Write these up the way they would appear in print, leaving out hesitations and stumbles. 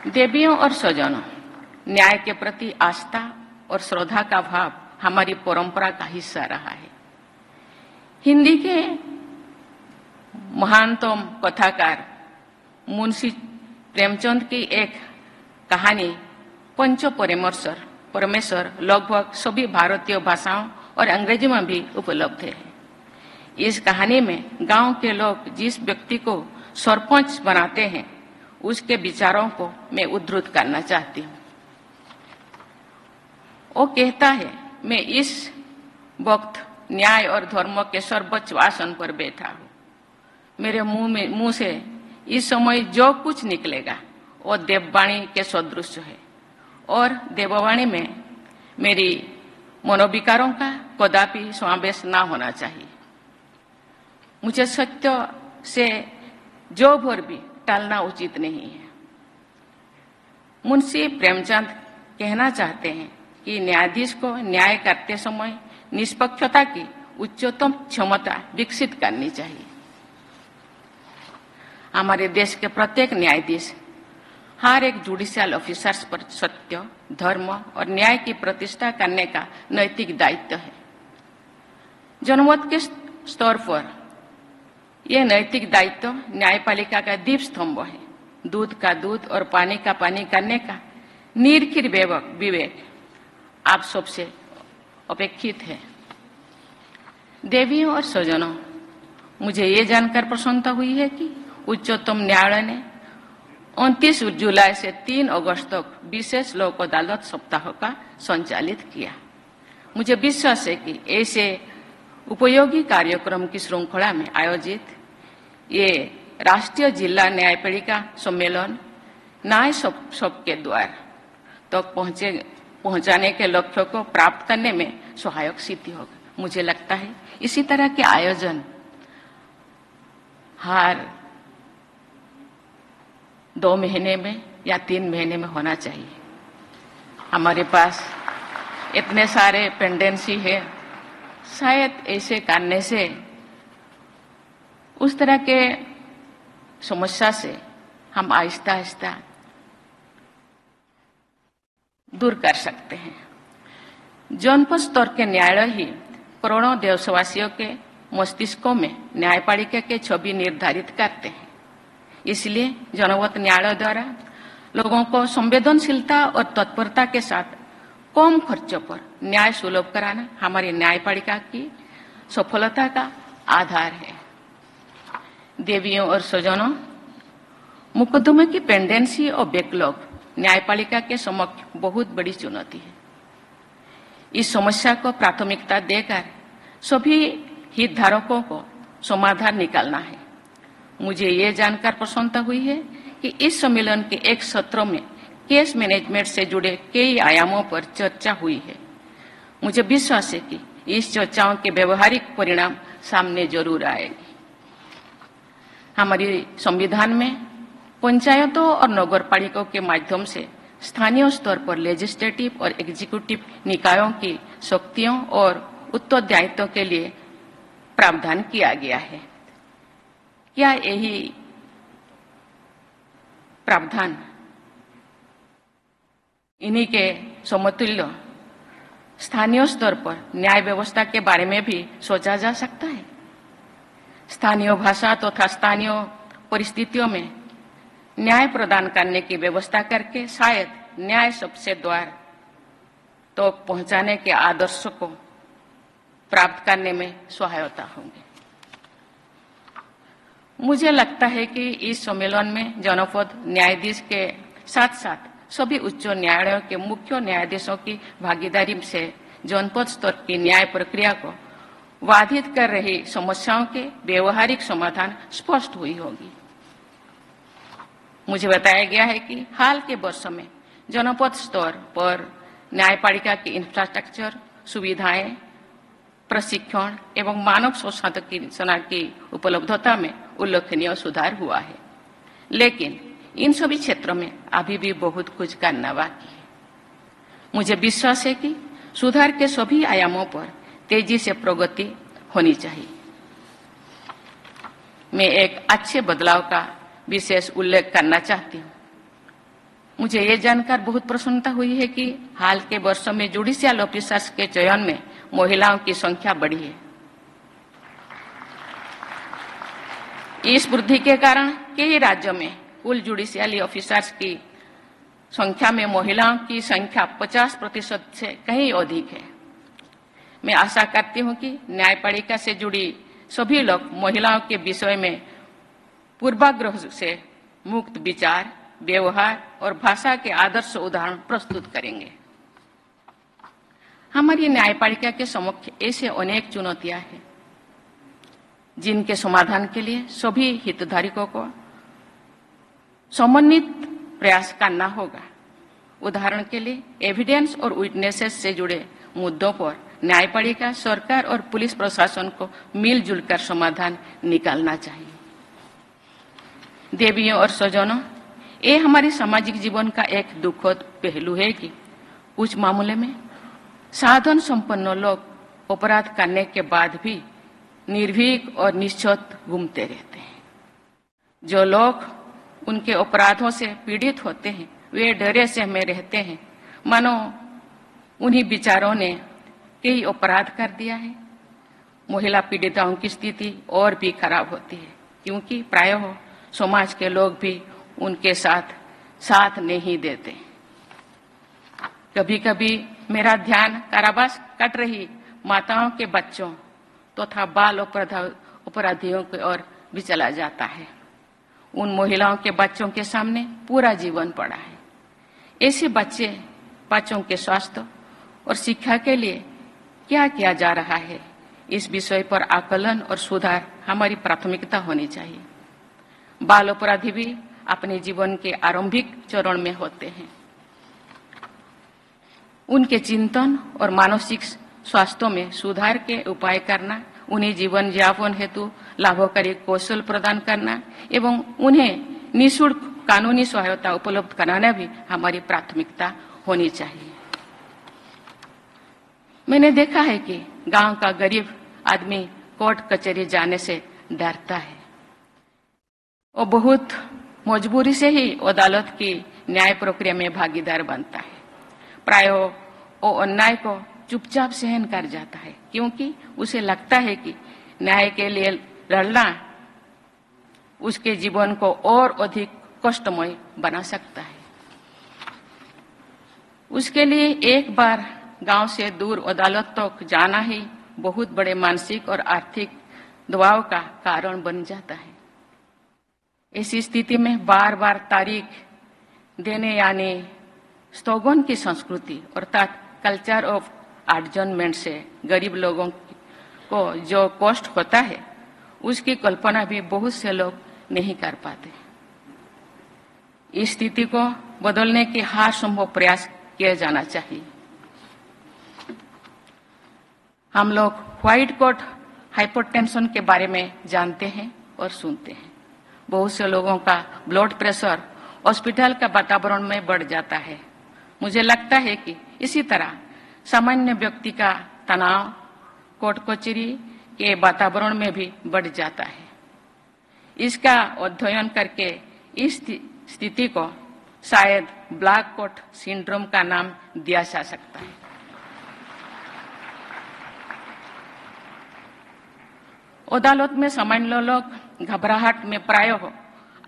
देवियों और स्वजनों, न्याय के प्रति आस्था और श्रद्धा का भाव हमारी परंपरा का हिस्सा रहा है। हिंदी के महानतम कथाकार मुंशी प्रेमचंद की एक कहानी पंच परमेश्वर लगभग सभी भारतीय भाषाओं और अंग्रेजी में भी उपलब्ध है। इस कहानी में गांव के लोग जिस व्यक्ति को सरपंच बनाते हैं, उसके विचारों को मैं उद्धृत करना चाहती हूँ। वो कहता है, मैं इस वक्त न्याय और धर्म के सर्वोच्च आसन पर बैठा हूँ। मेरे मुंह से इस समय जो कुछ निकलेगा वो देववाणी के सदृश है और देववाणी में मेरी मनोविकारों का कदापि समावेश ना होना चाहिए। मुझे सत्य से जो भर भी टालना उचित नहीं है। मुंशी प्रेमचंद कहना चाहते हैं कि न्यायाधीश को न्याय करते समय निष्पक्षता की उच्चतम क्षमता विकसित करनी चाहिए। हमारे देश के प्रत्येक न्यायाधीश हर एक जुडिशियल ऑफिसर्स पर सत्य, धर्म और न्याय की प्रतिष्ठा करने का नैतिक दायित्व है। जनमत के स्तर पर यह नैतिक दायित्व न्यायपालिका का दीप स्तंभ है। दूध का दूध और पानी का पानी करने का निरखिर विवेक आप सबसे अपेक्षित है। देवियों और स्वजनों, मुझे ये जानकर प्रसन्नता हुई है कि उच्चतम न्यायालय ने 29 जुलाई से 3 अगस्त तक विशेष लोक अदालत सप्ताह का संचालित किया। मुझे विश्वास है कि ऐसे उपयोगी कार्यक्रम की श्रृंखला में आयोजित ये राष्ट्रीय जिला न्यायपालिका सम्मेलन न्याय सबके द्वार तक पहुंचाने के लक्ष्य को प्राप्त करने में सहायक सिद्ध होगा। मुझे लगता है इसी तरह के आयोजन हर 2 महीने में या 3 महीने में होना चाहिए। हमारे पास इतने सारे पेंडेंसी है, शायद ऐसे करने से उस तरह के समस्या से हम आहिस्ता आहिस्ता दूर कर सकते हैं। जनपद स्तर के न्यायालय ही करोड़ों देशवासियों के मस्तिष्कों में न्यायपालिका के छवि निर्धारित करते हैं। इसलिए जनपद न्यायालय द्वारा लोगों को संवेदनशीलता और तत्परता के साथ कम खर्चों पर न्याय सुलभ कराना हमारी न्यायपालिका की सफलता का आधार है। देवियों और स्वजनों, मुकदमे की पेंडेंसी और बैकलॉग न्यायपालिका के समक्ष बहुत बड़ी चुनौती है। इस समस्या को प्राथमिकता देकर सभी हितधारकों को समाधान निकालना है। मुझे ये जानकर प्रसन्नता हुई है कि इस सम्मेलन के एक सत्र में केस मैनेजमेंट से जुड़े कई आयामों पर चर्चा हुई है। मुझे विश्वास है कि इस चर्चाओं के व्यवहारिक परिणाम सामने जरूर आएंगे। हमारी संविधान में पंचायतों और नगरपालिकाओं के माध्यम से स्थानीय स्तर पर लेजिस्लेटिव और एग्जीक्यूटिव निकायों की शक्तियों और उत्तरदायित्वों के लिए प्रावधान किया गया है। क्या यही प्रावधान इन्हीं के समतुल्य स्थानीय स्तर पर न्याय व्यवस्था के बारे में भी सोचा जा सकता है? स्थानीय भाषा तथा स्थानीय परिस्थितियों में न्याय प्रदान करने की व्यवस्था करके शायद न्याय सबसे द्वार तो पहुंचाने के आदर्श को प्राप्त करने में सहायता होगी। मुझे लगता है कि इस सम्मेलन में जनपद न्यायाधीश के साथ साथ सभी उच्च न्यायालयों के मुख्य न्यायाधीशों की भागीदारी से जनपद स्तर की न्याय प्रक्रिया को बाधित कर रही समस्याओं के व्यवहारिक समाधान स्पष्ट हुई होगी। मुझे बताया गया है कि हाल के वर्षों में जनपद स्तर पर न्यायपालिका की इंफ्रास्ट्रक्चर, सुविधाएं, प्रशिक्षण एवं मानव संसाधन की उपलब्धता में उल्लेखनीय सुधार हुआ है, लेकिन इन सभी क्षेत्रों में अभी भी बहुत कुछ करना बाकी है। मुझे विश्वास है कि सुधार के सभी आयामों पर तेजी से प्रगति होनी चाहिए। मैं एक अच्छे बदलाव का विशेष उल्लेख करना चाहती हूँ। मुझे ये जानकर बहुत प्रसन्नता हुई है कि हाल के वर्षों में जुडिशियल ऑफिसर्स के चयन में महिलाओं की संख्या बढ़ी है। इस वृद्धि के कारण कई राज्यों में कुल जुडिशियल ऑफिसर्स की संख्या में महिलाओं की संख्या 50% से कहीं अधिक है। मैं आशा करती हूं कि न्यायपालिका से जुड़ी सभी लोग महिलाओं के विषय में पूर्वाग्रह से मुक्त विचार, व्यवहार और भाषा के आदर्श उदाहरण प्रस्तुत करेंगे। हमारी न्यायपालिका के सम्मुख ऐसे अनेक चुनौतियां हैं जिनके समाधान के लिए सभी हितधारकों को समन्वित प्रयास करना होगा। उदाहरण के लिए एविडेंस और विटनेसेस से जुड़े मुद्दों पर न्यायपालिका, सरकार और पुलिस प्रशासन को मिलजुल कर समाधान निकालना चाहिए। देवियों और स्वजनों, ये हमारे सामाजिक जीवन का एक दुखद पहलू है कि कुछ मामले में साधन संपन्न लोग अपराध करने के बाद भी निर्भीक और निश्चोत घूमते रहते हैं। जो लोग उनके अपराधों से पीड़ित होते हैं वे डरे से में रहते हैं मानो उन्हीं विचारों ने कई अपराध कर दिया है। महिला पीड़िताओं की स्थिति और भी खराब होती है क्योंकि प्रायः समाज के लोग भी उनके साथ नहीं देते। कभी कभी मेरा ध्यान कारावास कट रही माताओं के बच्चों तथा बाल अपराधियों की ओर भी चला जाता है। उन महिलाओं के बच्चों के सामने पूरा जीवन पड़ा है। ऐसे बच्चों के स्वास्थ्य और शिक्षा के लिए क्या किया जा रहा है, इस विषय पर आकलन और सुधार हमारी प्राथमिकता होनी चाहिए। बाल अपराधी भी अपने जीवन के आरंभिक चरण में होते हैं। उनके चिंतन और मानसिक स्वास्थ्य में सुधार के उपाय करना, उन्हें जीवन यापन हेतु लाभकारी कौशल प्रदान करना एवं उन्हें निःशुल्क कानूनी सहायता उपलब्ध कराना भी हमारी प्राथमिकता होनी चाहिए। मैंने देखा है कि गांव का गरीब आदमी कोर्ट कचहरी जाने से डरता है। वो बहुत मजबूरी से ही अदालत की न्याय प्रक्रिया में भागीदार बनता है। प्रायः वो अन्याय को चुपचाप सहन कर जाता है क्योंकि उसे लगता है कि न्याय के लिए लड़ना उसके जीवन को और अधिक कष्टमय बना सकता है। उसके लिए एक बार गांव से दूर अदालत तक जाना ही बहुत बड़े मानसिक और आर्थिक दबाव का कारण बन जाता है। ऐसी स्थिति में बार बार तारीख देने यानी स्थगन की संस्कृति अर्थात कल्चर ऑफ एडजर्नमेंट से गरीब लोगों को जो कष्ट होता है उसकी कल्पना भी बहुत से लोग नहीं कर पाते। इस स्थिति को बदलने के हर संभव प्रयास किया जाना चाहिए। हम लोग व्हाइट कोट हाइपरटेंशन के बारे में जानते हैं और सुनते हैं। बहुत से लोगों का ब्लड प्रेशर हॉस्पिटल का वातावरण में बढ़ जाता है। मुझे लगता है कि इसी तरह सामान्य व्यक्ति का तनाव कोर्ट कचहरी के वातावरण में भी बढ़ जाता है। इसका अध्ययन करके इस स्थिति को शायद ब्लैक कोट सिंड्रोम का नाम दिया जा सकता है। अदालत में सामान्य लोग घबराहट में प्रायः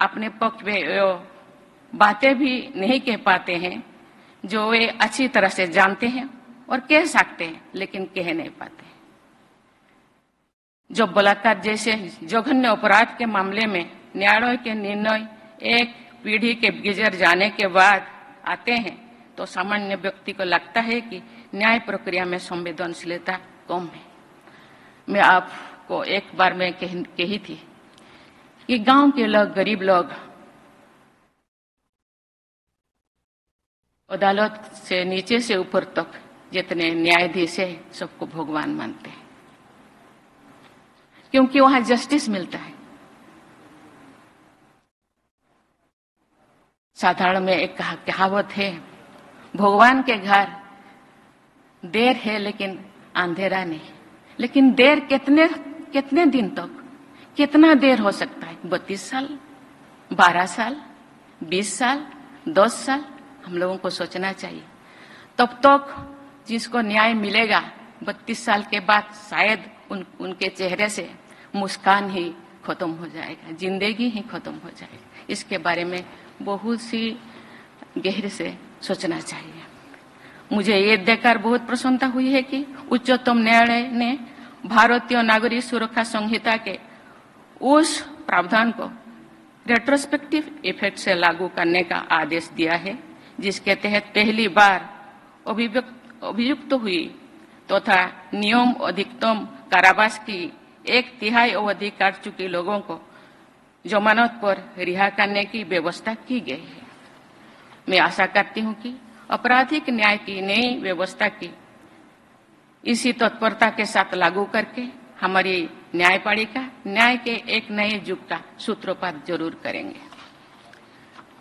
अपने पक्ष में बातें भी नहीं कह पाते हैं जो वे अच्छी तरह से जानते हैं और कह सकते हैं लेकिन कह नहीं पाते। जो बलात्कार जैसे जघन्य अपराध के मामले में न्यायालय के निर्णय एक पीढ़ी के गुजर जाने के बाद आते हैं तो सामान्य व्यक्ति को लगता है कि न्याय प्रक्रिया में संवेदनशीलता कम है। मैं आपको एक बार में कही थी कि गांव के लोग, गरीब लोग अदालत से नीचे से ऊपर तक जितने न्यायाधीश है सबको भगवान मानते हैं क्योंकि वहां जस्टिस मिलता है। साधारण में एक कहावत है, भगवान के घर देर है लेकिन अंधेरा नहीं। लेकिन देर कितने दिन तक, कितना देर हो सकता है? 32 साल, 12 साल, 20 साल, 10 साल, हम लोगों को सोचना चाहिए। तब तक जिसको न्याय मिलेगा 32 साल के बाद शायद उनके चेहरे से मुस्कान ही खत्म हो जाएगा, जिंदगी ही खत्म हो जाएगी। इसके बारे में बहुत सी गहरे से सोचना चाहिए। मुझे ये देखकर बहुत प्रसन्नता हुई है कि उच्चतम न्यायालय ने भारतीय नागरिक सुरक्षा संहिता के उस प्रावधान को रेट्रोस्पेक्टिव इफेक्ट से लागू करने का आदेश दिया है, जिसके तहत पहली बार अभियुक्त हुई तथा नियम अधिकतम कारावास की 1/3 अवधि काट चुके लोगों को जमानत पर रिहा करने की व्यवस्था की गई है। मैं आशा करती हूं कि आपराधिक न्याय की नई व्यवस्था की इसी तत्परता के साथ लागू करके हमारी न्यायपालिका न्याय के एक नए युग का सूत्रपात जरूर करेंगे।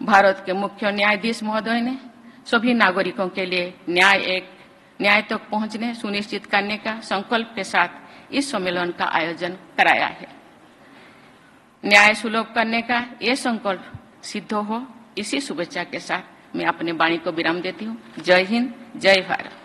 भारत के मुख्य न्यायाधीश महोदय ने सभी नागरिकों के लिए न्याय तक पहुंचने सुनिश्चित करने का संकल्प के साथ इस सम्मेलन का आयोजन कराया है। न्याय सुलभ करने का ये संकल्प सिद्ध हो, इसी शुभेच्छा के साथ मैं अपनी वाणी को विराम देती हूँ। जय हिंद, जय भारत।